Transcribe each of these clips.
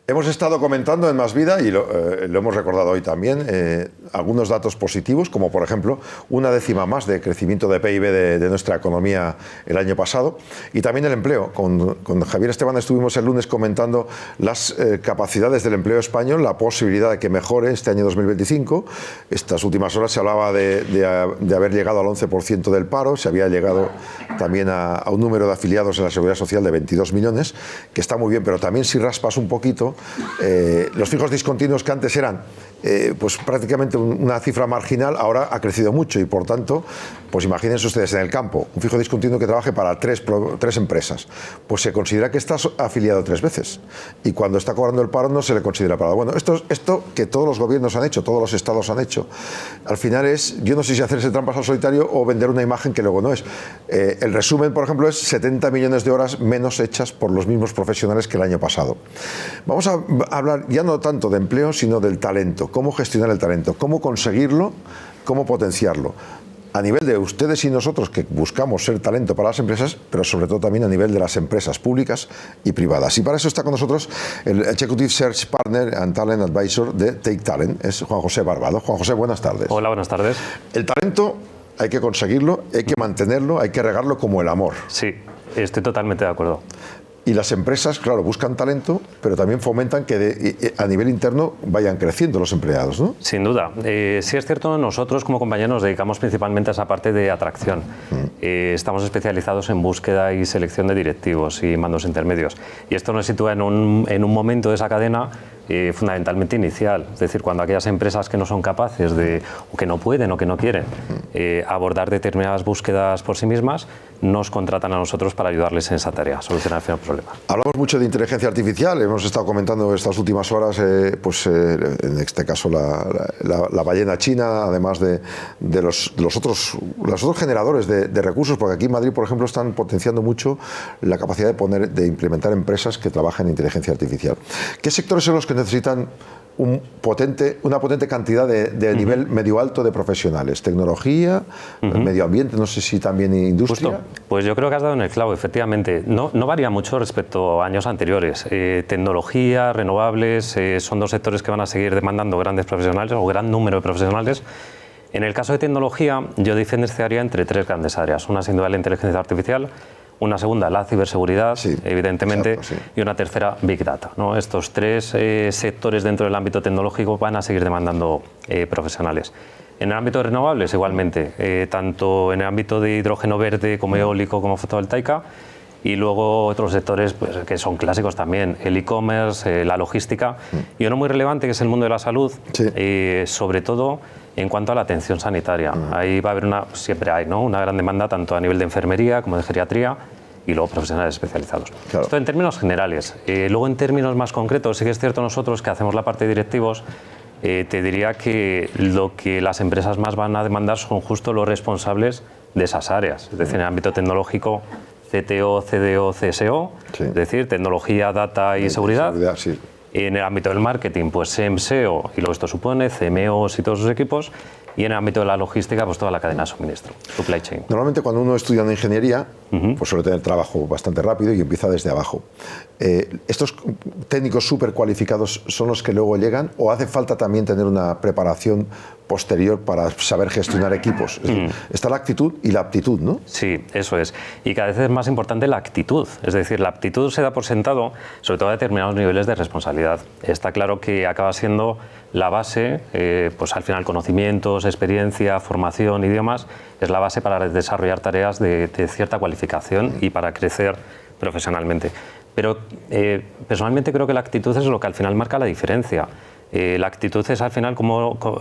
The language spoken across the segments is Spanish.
Hemos estado comentando en Más Vida, y lo hemos recordado hoy también, algunos datos positivos, como por ejemplo una décima más de crecimiento de PIB de nuestra economía el año pasado, y también el empleo. Con Javier Esteban estuvimos el lunes comentando las capacidades del empleo español, la posibilidad de que mejore este año 2025. Estas últimas horas se hablaba de haber llegado al 11% del paro, se había llegado también a un número de afiliados en la Seguridad Social de 22 millones, que está muy bien, pero también si raspas un poquito, los fijos discontinuos que antes eran pues prácticamente una cifra marginal, ahora ha crecido mucho, y por tanto, pues imagínense ustedes en el campo, un fijo discontinuo que trabaje para tres empresas, pues se considera que está afiliado 3 veces, y cuando está cobrando el paro no se le considera parado. Bueno, esto que todos los gobiernos han hecho, todos los estados han hecho, al final es, yo no sé si hacerse trampas al solitario o vender una imagen que luego no es. El resumen, por ejemplo, es 70 millones de horas menos hechas por los mismos profesionales que el año pasado. Vamos a hablar ya no tanto de empleo, sino del talento. Cómo gestionar el talento, cómo conseguirlo, cómo potenciarlo. A nivel de ustedes y nosotros, que buscamos ser talento para las empresas, pero sobre todo también a nivel de las empresas públicas y privadas. Y para eso está con nosotros el Executive Search Partner and Talent Advisor de Take Talent, es Juan José Barbado. Juan José, buenas tardes. Hola, buenas tardes. El talento hay que conseguirlo, hay que mantenerlo, hay que regarlo como el amor. Sí, estoy totalmente de acuerdo. Y las empresas, claro, buscan talento, pero también fomentan que a nivel interno vayan creciendo los empleados, ¿no? Sin duda. Sí es cierto, nosotros como compañía nos dedicamos principalmente a esa parte de atracción. Estamos especializados en búsqueda y selección de directivos y mandos intermedios. Y esto nos sitúa en un momento de esa cadena fundamentalmente inicial. Es decir, cuando aquellas empresas que no son capaces de, o que no pueden o que no quieren abordar determinadas búsquedas por sí mismas, nos contratan a nosotros para ayudarles en esa tarea, solucionar el problema. Hablamos mucho de inteligencia artificial, hemos estado comentando estas últimas horas, en este caso la ballena china, además de los otros generadores de recursos, porque aquí en Madrid, por ejemplo, están potenciando mucho la capacidad de implementar empresas que trabajan en inteligencia artificial. ¿Qué sectores son los que necesitan una potente cantidad de nivel medio alto de profesionales? Tecnología, medio ambiente, no sé si también industria. Justo. Pues yo creo que has dado en el clavo, efectivamente. No varía mucho respecto a años anteriores. Tecnología, renovables, son dos sectores que van a seguir demandando grandes profesionales o gran número de profesionales. En el caso de tecnología, yo diferenciaría entre 3 grandes áreas. Una, sin duda, la inteligencia artificial. Una segunda, la ciberseguridad, sí, evidentemente, exacto, sí. Y una tercera, Big Data, ¿no? Estos 3 sectores dentro del ámbito tecnológico van a seguir demandando profesionales. En el ámbito de renovables, igualmente, tanto en el ámbito de hidrógeno verde como eólico como fotovoltaica, y luego otros sectores pues, que son clásicos también, el e-commerce, la logística, y uno muy relevante que es el mundo de la salud, sí. Sobre todo en cuanto a la atención sanitaria. Ahí va a haber siempre hay, ¿no?, una gran demanda tanto a nivel de enfermería como de geriatría y luego profesionales especializados. Claro. Esto en términos generales. Luego en términos más concretos, sí que es cierto nosotros que hacemos la parte de directivos, te diría que lo que las empresas más van a demandar son justo los responsables de esas áreas. Es decir, en el ámbito tecnológico, CTO, CDO, CSO, sí. Es decir, tecnología, data y seguridad. Sí. En el ámbito del marketing, pues SEM, SEO, y luego esto supone CMOs y todos sus equipos. Y en el ámbito de la logística, pues toda la cadena de suministro, supply chain. Normalmente cuando uno estudia una ingeniería, pues suele tener trabajo bastante rápido y empieza desde abajo. ¿Estos técnicos súper cualificados son los que luego llegan o hace falta también tener una preparación posterior para saber gestionar equipos? Es decir, está la actitud y la aptitud, ¿no? Sí, eso es. Y cada vez es más importante la actitud. Es decir, la aptitud se da por sentado, sobre todo a determinados niveles de responsabilidad. Está claro que acaba siendo la base, pues al final conocimientos, experiencia, formación, idiomas, es la base para desarrollar tareas de cierta cualificación y para crecer profesionalmente. Pero personalmente creo que la actitud es lo que al final marca la diferencia. La actitud es al final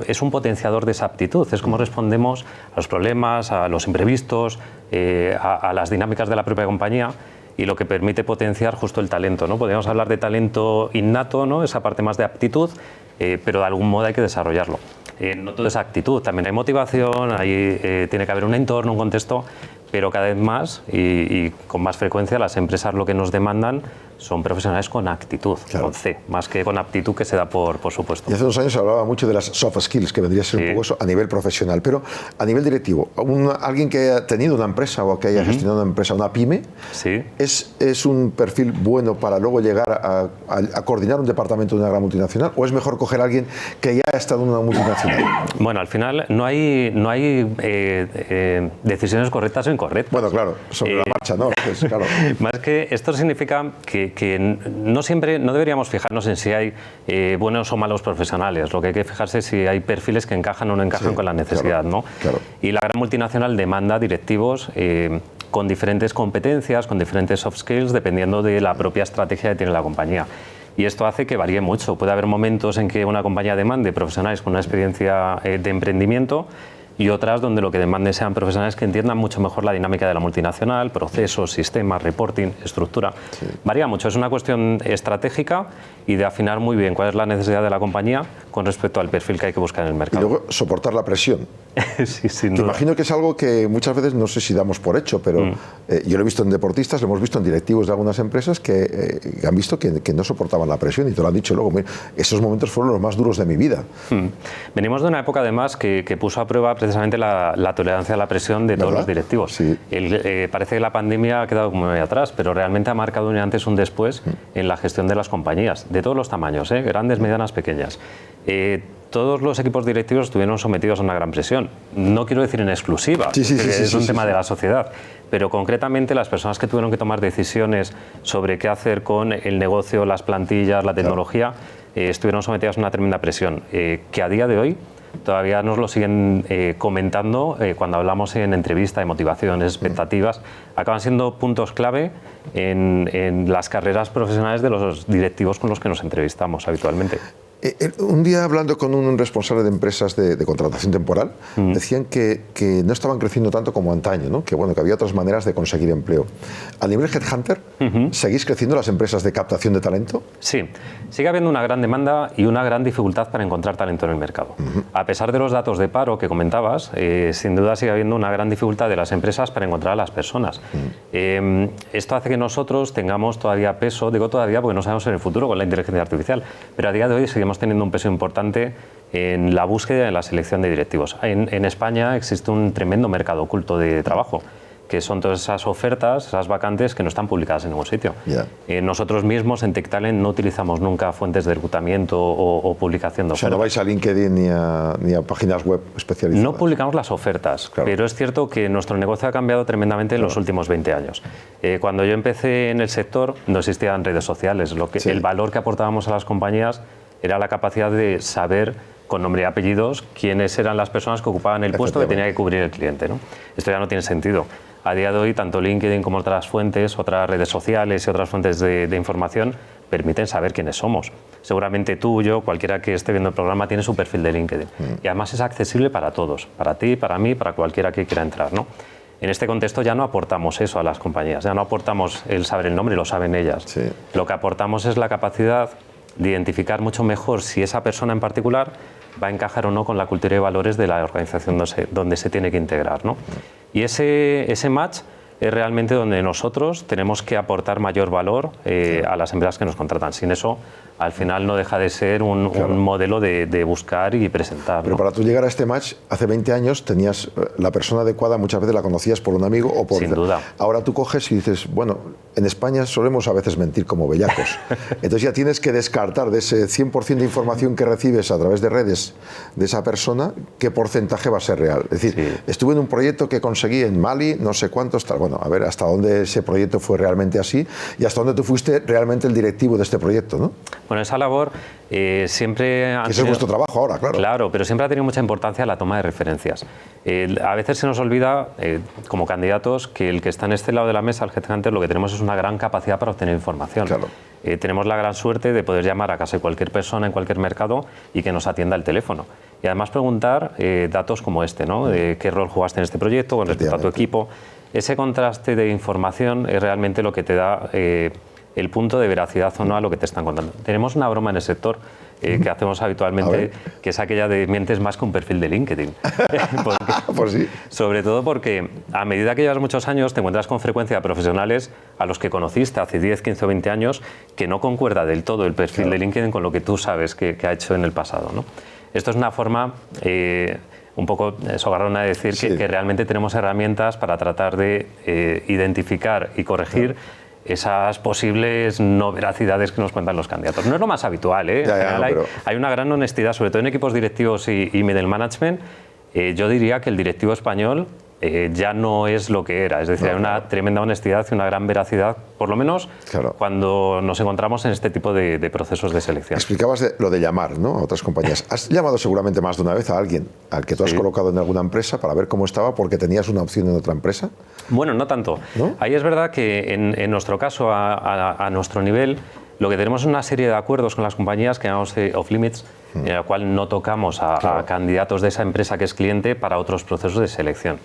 es un potenciador de esa aptitud, es cómo respondemos a los problemas, a los imprevistos, a las dinámicas de la propia compañía, y lo que permite potenciar justo el talento, ¿no? Podríamos hablar de talento innato, ¿no?, esa parte más de aptitud, pero de algún modo hay que desarrollarlo. No todo es actitud, también hay motivación, tiene que haber un entorno, un contexto, pero cada vez más y con más frecuencia las empresas lo que nos demandan son profesionales con actitud, con C, más que con aptitud, que se da por supuesto. Y hace unos años se hablaba mucho de las soft skills, que vendría a ser un poco eso a nivel profesional, pero a nivel directivo, alguien que haya tenido una empresa o que haya gestionado una empresa, una pyme, ¿es un perfil bueno para luego llegar a coordinar un departamento de una gran multinacional, o es mejor coger a alguien que ya ha estado en una multinacional? Bueno, al final no hay decisiones correctas o incorrectas. Bueno, claro, sobre la marcha, ¿no? Pues, claro. Más que esto significa que no deberíamos fijarnos en si hay buenos o malos profesionales. Lo que hay que fijarse es si hay perfiles que encajan o no encajan con la necesidad, ¿no? Claro. Y la gran multinacional demanda directivos con diferentes competencias, con diferentes soft skills, dependiendo de la propia estrategia que tiene la compañía. Y esto hace que varíe mucho. Puede haber momentos en que una compañía demande profesionales con una experiencia de emprendimiento, y otras donde lo que demanden sean profesionales que entiendan mucho mejor la dinámica de la multinacional, procesos, sistemas, reporting, estructura. Varía mucho, es una cuestión estratégica y de afinar muy bien cuál es la necesidad de la compañía con respecto al perfil que hay que buscar en el mercado. Y luego soportar la presión. Sí, sin duda. Imagino que es algo que muchas veces no sé si damos por hecho, pero yo lo he visto en deportistas, lo hemos visto en directivos de algunas empresas que han visto que no soportaban la presión, y te lo han dicho luego, mira, esos momentos fueron los más duros de mi vida. Venimos de una época además que puso a prueba precisamente la tolerancia a la presión de todos los directivos. Sí. Parece que la pandemia ha quedado muy atrás, pero realmente ha marcado un antes y un después en la gestión de las compañías, de todos los tamaños, grandes, medianas, pequeñas. Todos los equipos directivos estuvieron sometidos a una gran presión. No quiero decir en exclusiva, es un tema de la sociedad, pero concretamente las personas que tuvieron que tomar decisiones sobre qué hacer con el negocio, las plantillas, la tecnología, estuvieron sometidas a una tremenda presión, que a día de hoy todavía nos lo siguen comentando cuando hablamos en entrevista de motivaciones, expectativas, acaban siendo puntos clave en las carreras profesionales de los directivos con los que nos entrevistamos habitualmente. Un día, hablando con un responsable de empresas de contratación temporal, decían que no estaban creciendo tanto como antaño, ¿no? Que había otras maneras de conseguir empleo. A nivel headhunter, ¿seguís creciendo las empresas de captación de talento? Sí, sigue habiendo una gran demanda y una gran dificultad para encontrar talento en el mercado. A pesar de los datos de paro que comentabas, sin duda sigue habiendo una gran dificultad de las empresas para encontrar a las personas. Esto hace que nosotros tengamos todavía peso, digo todavía porque no sabemos en el futuro con la inteligencia artificial, pero a día de hoy seguimos teniendo un peso importante en la búsqueda y en la selección de directivos. En España existe un tremendo mercado oculto de trabajo, que son todas esas ofertas, esas vacantes que no están publicadas en ningún sitio. Nosotros mismos en TechTalent no utilizamos nunca fuentes de reclutamiento o publicación de ofertas. O sea, no vais a LinkedIn ni a páginas web especializadas. No publicamos las ofertas, pero es cierto que nuestro negocio ha cambiado tremendamente en los últimos 20 años. Cuando yo empecé en el sector no existían redes sociales. El valor que aportábamos a las compañías era la capacidad de saber con nombre y apellidos quiénes eran las personas que ocupaban el puesto que tenía que cubrir el cliente, ¿no? Esto ya no tiene sentido. A día de hoy, tanto LinkedIn como otras fuentes, otras redes sociales y otras fuentes de información permiten saber quiénes somos. Seguramente tú, yo, cualquiera que esté viendo el programa tiene su perfil de LinkedIn. Y además es accesible para todos, para ti, para mí, para cualquiera que quiera entrar, ¿no? En este contexto ya no aportamos eso a las compañías, ya no aportamos el saber el nombre, lo saben ellas. Lo que aportamos es la capacidad de identificar mucho mejor si esa persona en particular va a encajar o no con la cultura y valores de la organización donde se tiene que integrar, ¿no? Y ese match es realmente donde nosotros tenemos que aportar mayor valor a las empresas que nos contratan. Sin eso, al final no deja de ser un modelo de buscar y presentar, ¿no? Pero para tú llegar a este match, hace 20 años tenías la persona adecuada, muchas veces la conocías por un amigo o por... Sin duda. Ahora tú coges y dices, bueno, en España solemos a veces mentir como bellacos. Entonces ya tienes que descartar de ese 100% de información que recibes a través de redes de esa persona, qué porcentaje va a ser real. Es decir, estuve en un proyecto que conseguí en Mali, no sé cuántos, tal. Bueno, a ver hasta dónde ese proyecto fue realmente así y hasta dónde tú fuiste realmente el directivo de este proyecto, ¿no? Bueno, esa labor siempre... Ese es vuestro trabajo ahora, claro. Claro, pero siempre ha tenido mucha importancia la toma de referencias. A veces se nos olvida, como candidatos, que el que está en este lado de la mesa, el headhunter, lo que tenemos es una gran capacidad para obtener información. Claro. Tenemos la gran suerte de poder llamar a casi cualquier persona en cualquier mercado y que nos atienda el teléfono. Y además preguntar datos como este, ¿no? De qué rol jugaste en este proyecto con respecto a tu equipo. Ese contraste de información es realmente lo que te da el punto de veracidad o no a lo que te están contando. Tenemos una broma en el sector que hacemos habitualmente, que es aquella de mientes más que un perfil de LinkedIn. Pues sí. Sobre todo porque a medida que llevas muchos años te encuentras con frecuencia profesionales a los que conociste hace 10, 15 o 20 años que no concuerda del todo el perfil de LinkedIn con lo que tú sabes que ha hecho en el pasado, ¿no? Esto es una forma un poco sogarrona de decir que realmente tenemos herramientas para tratar de identificar y corregir esas posibles no veracidades que nos cuentan los candidatos. No es lo más habitual, ¿eh? Hay una gran honestidad, sobre todo en equipos directivos y middle management. Yo diría que el directivo español ya no es lo que era. Es decir, hay una tremenda honestidad y una gran veracidad, por lo menos cuando nos encontramos en este tipo de procesos de selección. Explicabas lo de llamar, ¿no?, a otras compañías. Has llamado seguramente más de una vez a alguien al que tú has colocado en alguna empresa para ver cómo estaba porque tenías una opción en otra empresa. Bueno, no tanto. ¿No? Ahí es verdad que en nuestro caso, a nuestro nivel, lo que tenemos es una serie de acuerdos con las compañías que llamamos off limits, en la cual no tocamos a candidatos de esa empresa que es cliente para otros procesos de selección,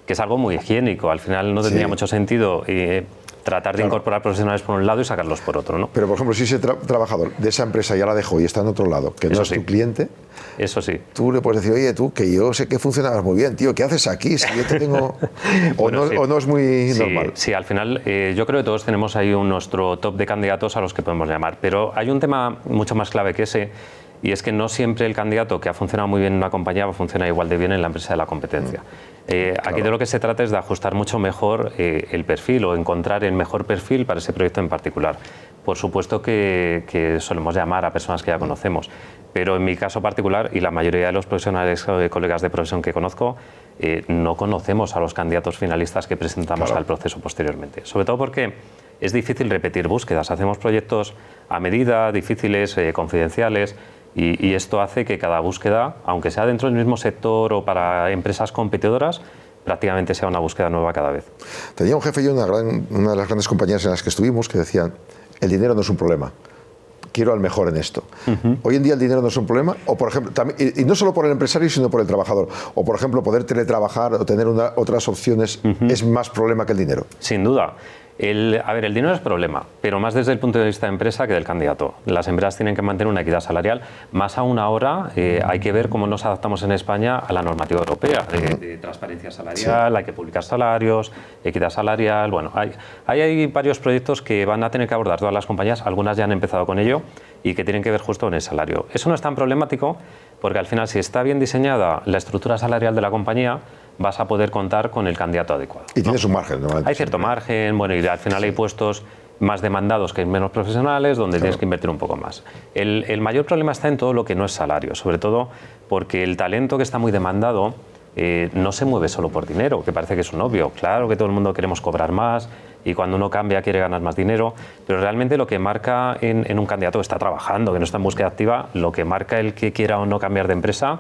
que es algo muy higiénico. Al final no tendría mucho sentido tratar de incorporar profesionales por un lado y sacarlos por otro, ¿no? Pero, por ejemplo, si ese trabajador de esa empresa ya la dejó y está en otro lado, que no es tu cliente, eso sí. Tú le puedes decir, oye, tú, que yo sé que funcionabas muy bien, tío, ¿qué haces aquí? Si yo te tengo... Bueno, o no es muy normal. Sí, al final yo creo que todos tenemos ahí nuestro top de candidatos a los que podemos llamar, pero hay un tema mucho más clave que ese, y es que no siempre el candidato que ha funcionado muy bien en una compañía va a funcionar igual de bien en la empresa de la competencia. Aquí de lo que se trata es de ajustar mucho mejor el perfil o encontrar el mejor perfil para ese proyecto en particular. Por supuesto que solemos llamar a personas que ya conocemos, pero en mi caso particular y la mayoría de los profesionales colegas de profesión que conozco, no conocemos a los candidatos finalistas que presentamos al proceso posteriormente. Sobre todo porque es difícil repetir búsquedas. Hacemos proyectos a medida, difíciles, confidenciales, y esto hace que cada búsqueda, aunque sea dentro del mismo sector o para empresas competidoras, prácticamente sea una búsqueda nueva cada vez. Tenía un jefe y una de las grandes compañías en las que estuvimos que decían, el dinero no es un problema, quiero al mejor en esto. Hoy en día el dinero no es un problema, o por ejemplo, también, y no solo por el empresario, sino por el trabajador. O por ejemplo, poder teletrabajar o tener otras opciones es más problema que el dinero. Sin duda. A ver, el dinero es problema, pero más desde el punto de vista de empresa que del candidato. Las empresas tienen que mantener una equidad salarial. Más aún ahora hay que ver cómo nos adaptamos en España a la normativa europea de transparencia salarial, hay que publicar salarios, equidad salarial. Bueno, hay varios proyectos que van a tener que abordar todas las compañías, algunas ya han empezado con ello y que tienen que ver justo en el salario. Eso no es tan problemático porque al final, si está bien diseñada la estructura salarial de la compañía, vas a poder contar con el candidato adecuado. Y tienes un margen, ¿no? Hay cierto margen, bueno, y al final hay puestos más demandados que menos profesionales, donde tienes que invertir un poco más. El mayor problema está en todo lo que no es salario, sobre todo porque el talento que está muy demandado no se mueve solo por dinero, que parece que es un obvio. Claro que todo el mundo queremos cobrar más y cuando uno cambia quiere ganar más dinero, pero realmente lo que marca en un candidato que está trabajando, que no está en búsqueda activa, lo que marca el que quiera o no cambiar de empresa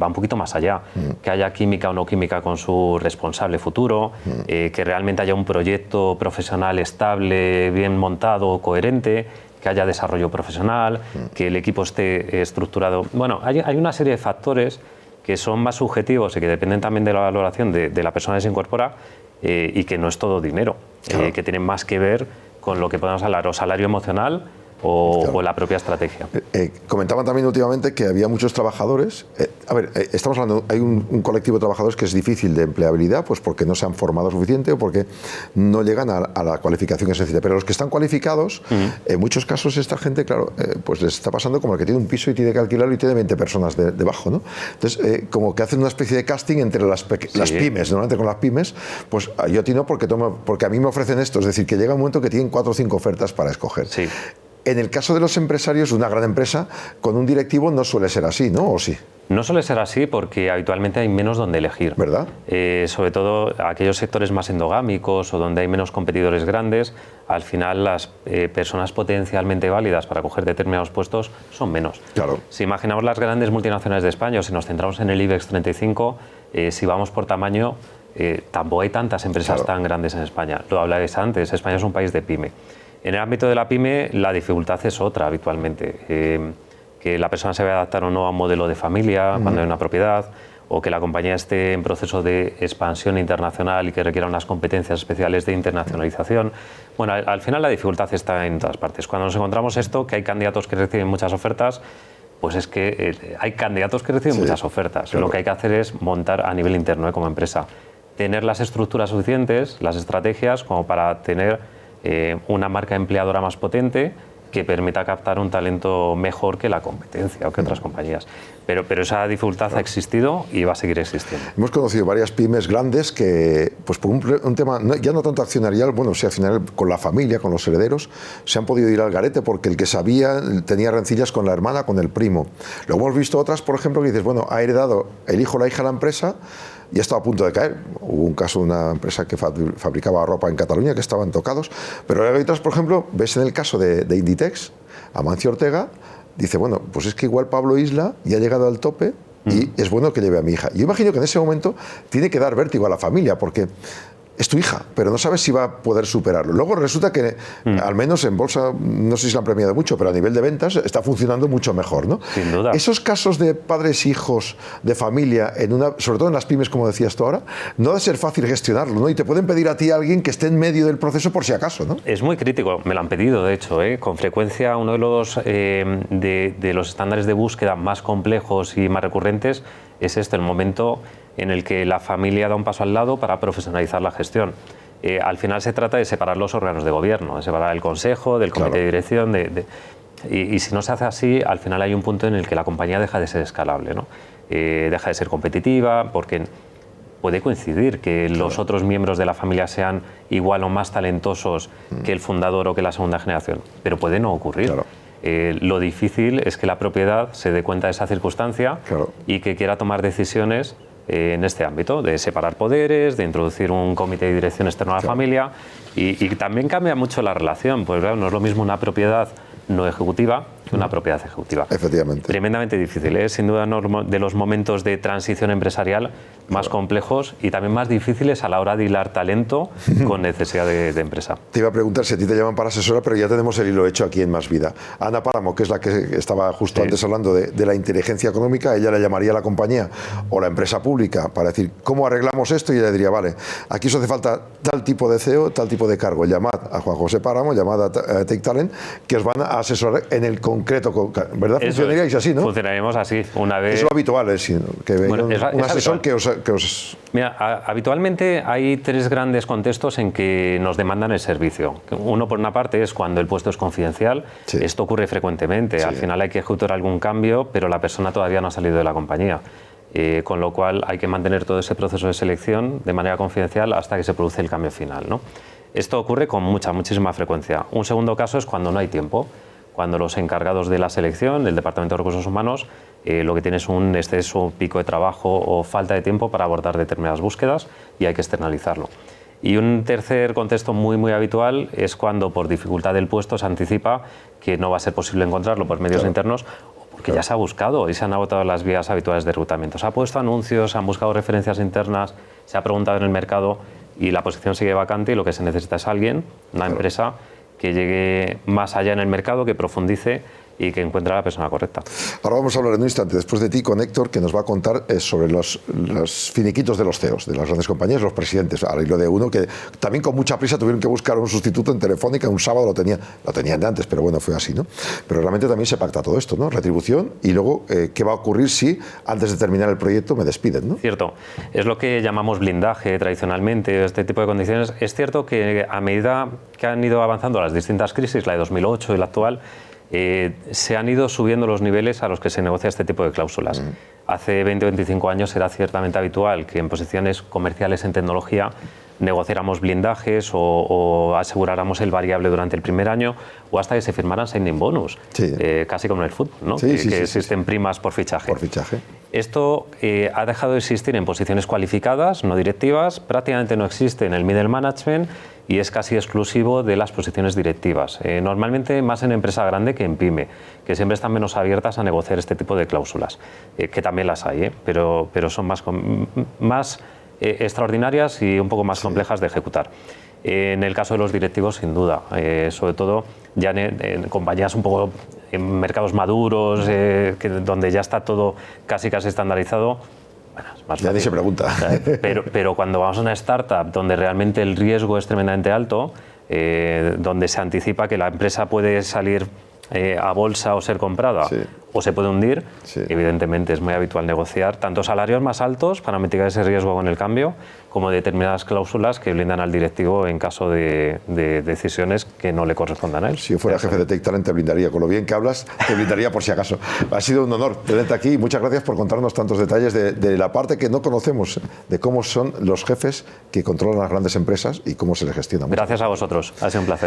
va un poquito más allá, que haya química o no química con su responsable futuro, que realmente haya un proyecto profesional estable, bien montado, coherente, que haya desarrollo profesional, que el equipo esté estructurado. Bueno, hay una serie de factores que son más subjetivos y que dependen también de la valoración de la persona que se incorpora y que no es todo dinero, que tienen más que ver con lo que podemos hablar, o salario emocional, o la propia estrategia. Comentaban también últimamente que había muchos trabajadores. Estamos hablando, hay un colectivo de trabajadores que es difícil de empleabilidad, pues porque no se han formado suficiente o porque no llegan a la cualificación que se necesita. Pero los que están cualificados, en muchos casos esta gente, claro, pues les está pasando como el que tiene un piso y tiene que alquilarlo y tiene 20 personas debajo, ¿no? Entonces, como que hacen una especie de casting entre las pymes, normalmente con las pymes, pues yo atino porque a mí me ofrecen esto, es decir, que llega un momento que tienen 4 o 5 ofertas para escoger. Sí. En el caso de los empresarios, una gran empresa, con un directivo no suele ser así, ¿no? ¿O sí? No suele ser así porque habitualmente hay menos donde elegir. ¿Verdad? Sobre todo aquellos sectores más endogámicos o donde hay menos competidores grandes, al final las personas potencialmente válidas para coger determinados puestos son menos. Claro. Si imaginamos las grandes multinacionales de España o si nos centramos en el IBEX 35, si vamos por tamaño, tampoco hay tantas empresas tan grandes en España. Lo hablabais antes, España es un país de pyme. En el ámbito de la pyme, la dificultad es otra habitualmente, que la persona se vaya a adaptar o no a un modelo de familia cuando hay una propiedad, o que la compañía esté en proceso de expansión internacional y que requiera unas competencias especiales de internacionalización. Bueno, al final la dificultad está en todas partes. Cuando nos encontramos esto, que hay candidatos que reciben muchas ofertas, pues es que hay candidatos que reciben muchas ofertas. Claro. Lo que hay que hacer es montar a nivel interno, como empresa, tener las estructuras suficientes, las estrategias, como para tener una marca empleadora más potente, que permita captar un talento mejor que la competencia o que otras compañías. Pero esa dificultad ha existido y va a seguir existiendo. Hemos conocido varias pymes grandes que, pues por un tema, ya no tanto accionarial, bueno, sí accionarial con la familia, con los herederos, se han podido ir al garete porque el que sabía tenía rencillas con la hermana, con el primo. Luego hemos visto otras, por ejemplo, que dices, bueno, ha heredado el hijo o la hija de la empresa y ha estado a punto de caer. Hubo un caso de una empresa que fabricaba ropa en Cataluña que estaban tocados, pero hay otras, por ejemplo, ves en el caso de Inditex, Amancio Ortega dice, bueno, pues es que igual Pablo Isla ya ha llegado al tope y es bueno que lleve a mi hija. Yo imagino que en ese momento tiene que dar vértigo a la familia, porque es tu hija, pero no sabes si va a poder superarlo. Luego resulta que, al menos en bolsa, no sé si la han premiado mucho, pero a nivel de ventas está funcionando mucho mejor, ¿no? Sin duda. Esos casos de padres, hijos, de familia, sobre todo en las pymes, como decías tú ahora, no debe ser fácil gestionarlo, ¿no? Y te pueden pedir a ti a alguien que esté en medio del proceso por si acaso, ¿no? Es muy crítico, me lo han pedido, de hecho, ¿eh? Con frecuencia uno de los estándares de búsqueda más complejos y más recurrentes es el momento en el que la familia da un paso al lado para profesionalizar la gestión. Al final se trata de separar los órganos de gobierno, de separar el consejo del comité de dirección, y si no se hace así, al final hay un punto en el que la compañía deja de ser escalable, ¿no? Deja de ser competitiva, porque puede coincidir que los otros miembros de la familia sean igual o más talentosos que el fundador o que la segunda generación, pero puede no ocurrir. Claro. Lo difícil es que la propiedad se dé cuenta de esa circunstancia y que quiera tomar decisiones en este ámbito, de separar poderes, de introducir un comité de dirección externo a la familia, y también cambia mucho la relación, pues claro, no es lo mismo una propiedad no ejecutiva que una propiedad ejecutiva. Efectivamente. Tremendamente difícil, ¿eh? Sin duda de los momentos de transición empresarial más complejos y también más difíciles a la hora de hilar talento con necesidad de empresa. Te iba a preguntar si a ti te llaman para asesora, pero ya tenemos el hilo hecho aquí en Más Vida. Ana Páramo, que es la que estaba justo antes hablando de la inteligencia económica, ella le llamaría a la compañía o la empresa pública para decir, ¿cómo arreglamos esto? Y ella diría, vale, aquí os hace falta tal tipo de CEO, tal tipo de cargo. Llamad a Juan José Páramo, llamad a Take Talent, que os van a asesorar en el concreto, ¿verdad? Funcionaríais así, ¿no? Funcionaríamos así, una vez... Es lo habitual, que venga un asesor que os... Mira, habitualmente hay tres grandes contextos en que nos demandan el servicio. Uno, por una parte, es cuando el puesto es confidencial. Esto ocurre frecuentemente. Al final hay que ejecutar algún cambio, pero la persona todavía no ha salido de la compañía. Con lo cual hay que mantener todo ese proceso de selección de manera confidencial hasta que se produce el cambio final, ¿no? Esto ocurre con muchísima frecuencia. Un segundo caso es cuando no hay tiempo, cuando los encargados de la selección, el Departamento de Recursos Humanos, lo que tiene es un exceso, pico de trabajo o falta de tiempo para abordar determinadas búsquedas y hay que externalizarlo. Y un tercer contexto muy habitual es cuando por dificultad del puesto se anticipa que no va a ser posible encontrarlo por medios internos, porque ya se ha buscado y se han agotado las vías habituales de reclutamiento. Se ha puesto anuncios, se han buscado referencias internas, se ha preguntado en el mercado y la posición sigue vacante y lo que se necesita es alguien, una empresa que llegue más allá en el mercado, que profundice y que encuentre a la persona correcta. Ahora vamos a hablar en un instante, después de ti, con Héctor, que nos va a contar sobre los finiquitos de los CEOs, de las grandes compañías, los presidentes. Ahora hilo de uno que también con mucha prisa tuvieron que buscar un sustituto en Telefónica, un sábado lo tenían de antes, pero bueno, fue así, ¿no? Pero realmente también se pacta todo esto, ¿no? Retribución y luego qué va a ocurrir si antes de terminar el proyecto me despiden, ¿no? Cierto, es lo que llamamos blindaje tradicionalmente, este tipo de condiciones. Es cierto que a medida que han ido avanzando las distintas crisis, la de 2008 y la actual, se han ido subiendo los niveles a los que se negocia este tipo de cláusulas. Hace 20 o 25 años era ciertamente habitual que en posiciones comerciales en tecnología negociáramos blindajes o aseguráramos el variable durante el primer año o hasta que se firmaran signing bonus, casi como en el fútbol, ¿no? Que existen primas por fichaje. Por fichaje. Esto ha dejado de existir en posiciones cualificadas, no directivas, prácticamente no existe en el middle management y es casi exclusivo de las posiciones directivas. Normalmente más en empresa grande que en pyme, que siempre están menos abiertas a negociar este tipo de cláusulas, que también las hay, pero son más extraordinarias y un poco más complejas de ejecutar. En el caso de los directivos, sin duda, sobre todo ya en compañías un poco en mercados maduros, donde ya está todo casi estandarizado, Bueno, es más Ya fácil. ni se pregunta. Pero cuando vamos a una startup donde realmente el riesgo es tremendamente alto, donde se anticipa que la empresa puede salir a bolsa o ser comprada, Sí. o se puede hundir, Sí. evidentemente es muy habitual negociar tanto salarios más altos para mitigar ese riesgo con el cambio, como determinadas cláusulas que blindan al directivo en caso de decisiones que no le correspondan a él. Si yo fuera jefe de Take Talent te blindaría, con lo bien que hablas, te blindaría por si acaso. Ha sido un honor tenerte aquí y muchas gracias por contarnos tantos detalles de la parte que no conocemos, de cómo son los jefes que controlan las grandes empresas y cómo se les gestiona. Gracias a vosotros, ha sido un placer.